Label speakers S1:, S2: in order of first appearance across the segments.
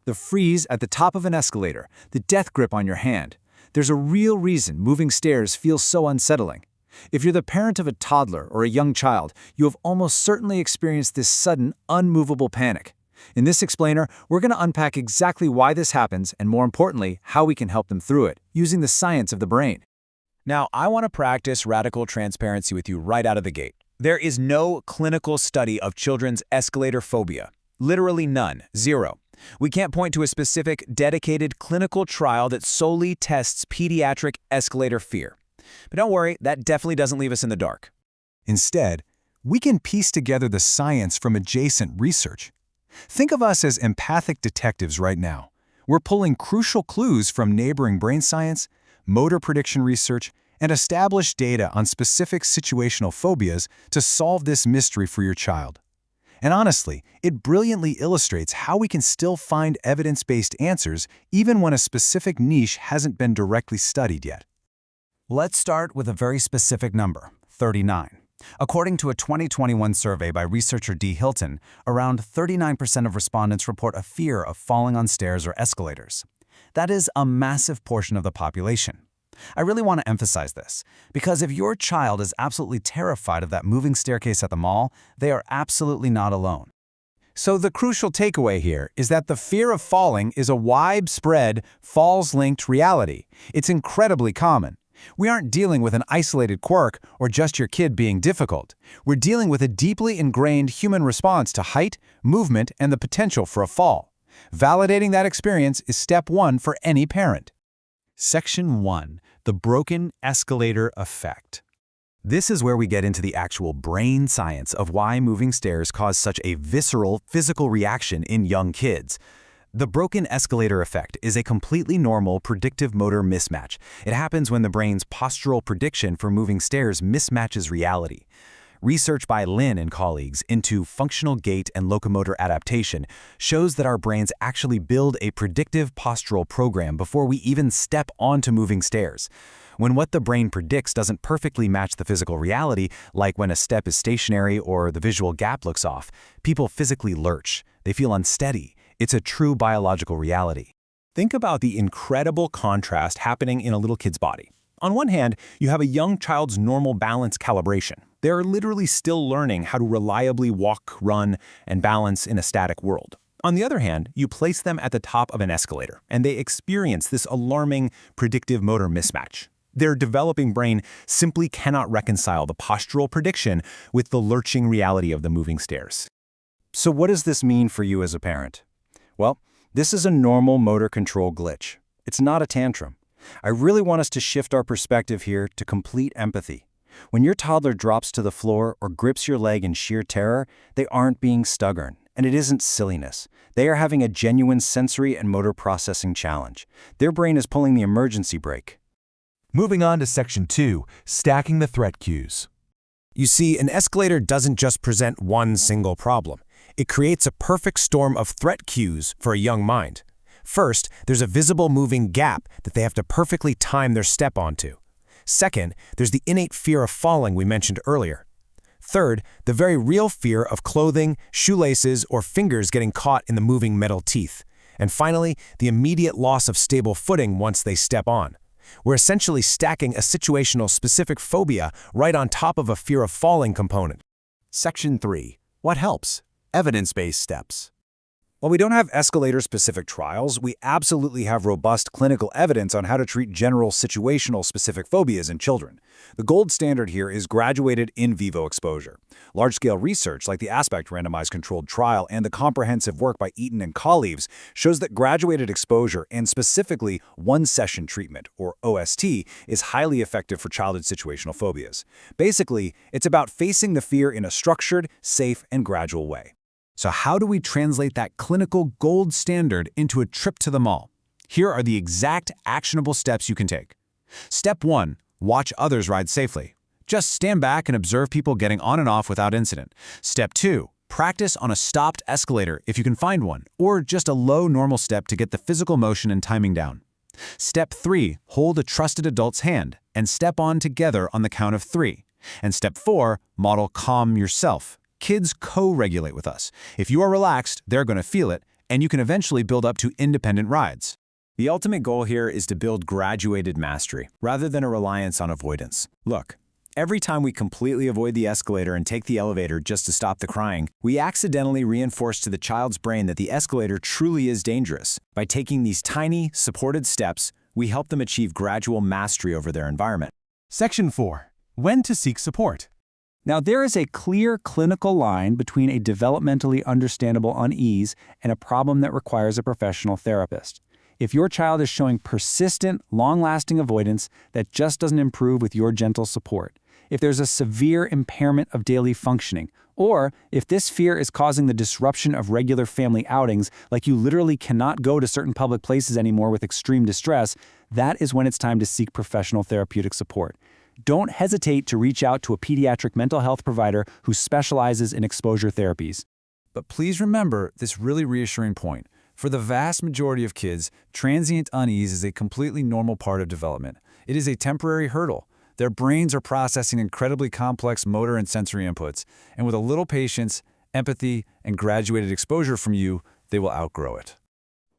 S1: The freeze at the top of an escalator, the death grip on your hand. There's a real reason moving stairs feels so unsettling. If you're the parent of a toddler or a young child, you have almost certainly experienced this sudden, unmovable panic. In this explainer, we're going to unpack exactly why this happens and, more importantly, how we can help them through it, using the science of the brain.
S2: Now, I want to practice radical transparency with you right out of the gate. There is no clinical study of children's escalator phobia. Literally none. Zero. We can't point to a specific, dedicated clinical trial that solely tests pediatric escalator fear. But don't worry, that definitely doesn't leave us in the dark.
S3: Instead, we can piece together the science from adjacent research. Think of us as empathic detectives right now. We're pulling crucial clues from neighboring brain science, motor prediction research, and established data on specific situational phobias to solve this mystery for your child. And honestly, it brilliantly illustrates how we can still find evidence-based answers even when a specific niche hasn't been directly studied yet.
S4: Let's start with a very specific number, 39. According to a 2021 survey by researcher D. Hilton, around 39% of respondents report a fear of falling on stairs or escalators. That is a massive portion of the population. I really want to emphasize this, because if your child is absolutely terrified of that moving staircase at the mall, they are absolutely not alone.
S2: So the crucial takeaway here is that the fear of falling is a widespread, falls-linked reality. It's incredibly common. We aren't dealing with an isolated quirk or just your kid being difficult. We're dealing with a deeply ingrained human response to height, movement, and the potential for a fall. Validating that experience is step one for any parent.
S1: Section 1. The broken escalator effect. This is where we get into the actual brain science of why moving stairs cause such a visceral, physical reaction in young kids. The broken escalator effect is a completely normal predictive motor mismatch. It happens when the brain's postural prediction for moving stairs mismatches reality. Research by Lin and colleagues into functional gait and locomotor adaptation shows that our brains actually build a predictive postural program before we even step onto moving stairs. When what the brain predicts doesn't perfectly match the physical reality, like when a step is stationary or the visual gap looks off, people physically lurch. They feel unsteady. It's a true biological reality.
S2: Think about the incredible contrast happening in a little kid's body. On one hand, you have a young child's normal balance calibration. They're literally still learning how to reliably walk, run, and balance in a static world. On the other hand, you place them at the top of an escalator, and they experience this alarming predictive motor mismatch. Their developing brain simply cannot reconcile the postural prediction with the lurching reality of the moving stairs.
S1: So what does this mean for you as a parent? Well, this is a normal motor control glitch. It's not a tantrum. I really want us to shift our perspective here to complete empathy. When your toddler drops to the floor or grips your leg in sheer terror, they aren't being stubborn, and it isn't silliness. They are having a genuine sensory and motor processing challenge. Their brain is pulling the emergency brake.
S3: Moving on to Section 2, stacking the threat cues.
S2: You see, an escalator doesn't just present one single problem. It creates a perfect storm of threat cues for a young mind. First, there's a visible moving gap that they have to perfectly time their step onto. Second, there's the innate fear of falling we mentioned earlier. Third, the very real fear of clothing, shoelaces, or fingers getting caught in the moving metal teeth. And finally, the immediate loss of stable footing once they step on. We're essentially stacking a situational specific phobia right on top of a fear of falling component.
S1: Section 3. What helps? Evidence-based steps. While we don't have escalator-specific trials, we absolutely have robust clinical evidence on how to treat general situational-specific phobias in children. The gold standard here is graduated in vivo exposure. Large-scale research, like the Aspect randomized controlled trial and the comprehensive work by Eaton and colleagues, shows that graduated exposure, and specifically one-session treatment, or OST, is highly effective for childhood situational phobias. Basically, it's about facing the fear in a structured, safe, and gradual way. So how do we translate that clinical gold standard into a trip to the mall? Here are the exact actionable steps you can take. Step 1. Watch others ride safely. Just stand back and observe people getting on and off without incident. Step 2. Practice on a stopped escalator if you can find one, or just a low normal step to get the physical motion and timing down. Step 3. Hold a trusted adult's hand and step on together on the count of 3. And Step 4. Model calm yourself. Kids co-regulate with us. If you are relaxed, they're going to feel it,
S3: and you can eventually build up to independent rides.
S1: The ultimate goal here is to build graduated mastery, rather than a reliance on avoidance. Look, every time we completely avoid the escalator and take the elevator just to stop the crying, we accidentally reinforce to the child's brain that the escalator truly is dangerous. By taking these tiny, supported steps, we help them achieve gradual mastery over their environment.
S3: Section 4. When to seek support.
S5: Now, there is a clear clinical line between a developmentally understandable unease and a problem that requires a professional therapist. If your child is showing persistent, long-lasting avoidance that just doesn't improve with your gentle support, if there's a severe impairment of daily functioning, or if this fear is causing the disruption of regular family outings, like you literally cannot go to certain public places anymore with extreme distress, that is when it's time to seek professional therapeutic support. Don't hesitate to reach out to a pediatric mental health provider who specializes in exposure therapies.
S3: But please remember this really reassuring point. For the vast majority of kids, transient unease is a completely normal part of development. It is a temporary hurdle. Their brains are processing incredibly complex motor and sensory inputs, and with a little patience, empathy, and graduated exposure from you, they will outgrow it.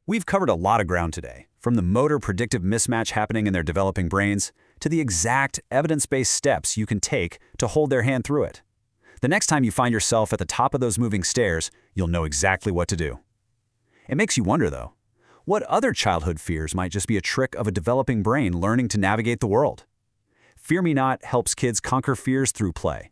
S1: We've covered a lot of ground today, from the motor predictive mismatch happening in their developing brains to the exact evidence-based steps you can take to hold their hand through it. The next time you find yourself at the top of those moving stairs, you'll know exactly what to do. It makes you wonder, though, what other childhood fears might just be a trick of a developing brain learning to navigate the world? Fear Me Not helps kids conquer fears through play.